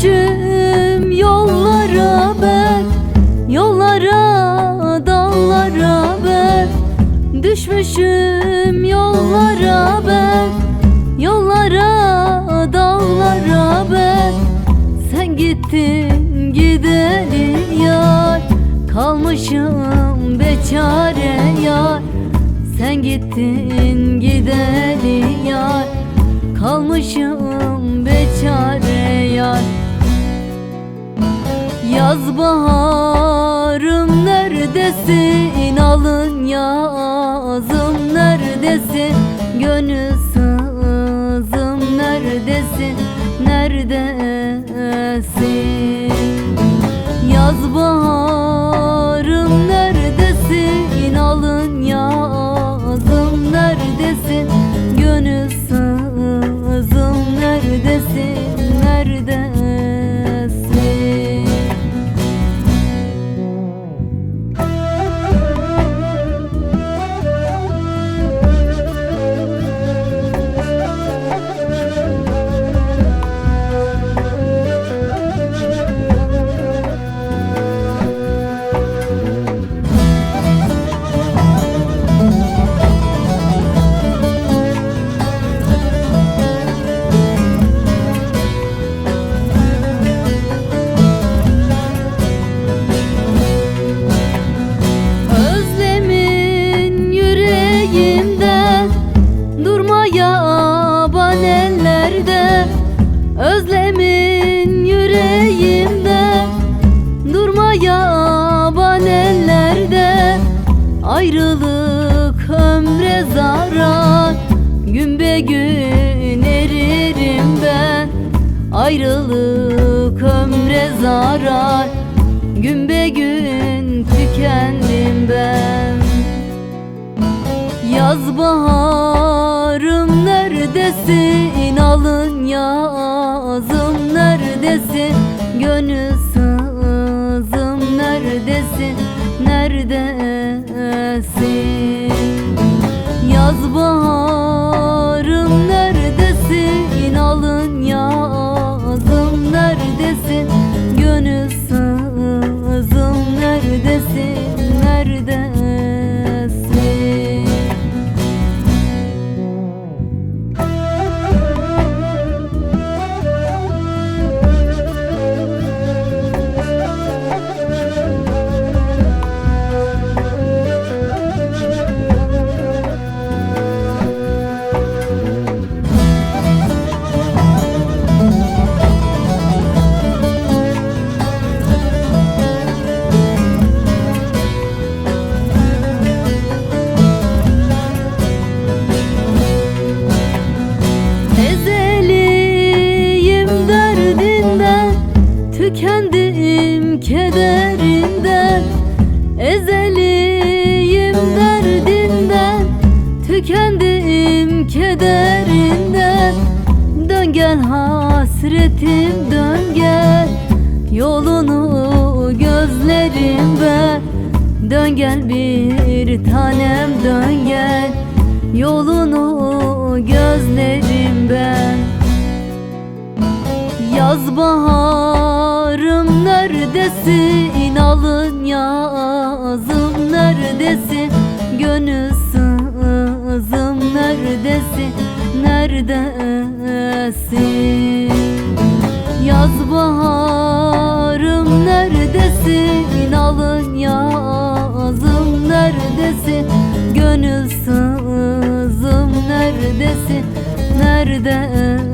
Düşmüşüm yollara ben, yollara, dağlara ben. Düşmüşüm yollara ben, yollara, dağlara ben. Sen gittin gideli yar, kalmışım beçare yar. Sen gittin gideli yar, kalmışım beçare yar. Yaz baharım neredesin, alın yazım neredesin, gönül sızım neredesin, neredesin? Yaz baharım neredesin, alın yazım neredesin, gönül sızım neredesin, neredesin? Özlemin yüreğimde, durma yaban ellerde. Ayrılık ömre zarar, gün be gün eririm ben. Ayrılık ömre zarar, gün be gün tükendim ben. Yaz baharım neredesin, alın yazım neredesin, gönül sızım neredesin, neredesin? Yaz baharım neredesin, alın yazım neredesin, gönül sızım neredesin, neredesin? Tükendim kederinden, ezeliyim derdinden. Tükendim kederinden. Dön gel hasretim, dön gel, yolunu gözlerim ben. Dön gel bir tanem, dön gel, yolunu gözlerim ben. Yaz baharım neredesin, alın yazım neredesin, gönül sızım neredesin, neredesin? Yaz baharım neredesin, alın yazım neredesin, gönül sızım neredesin, neredesin?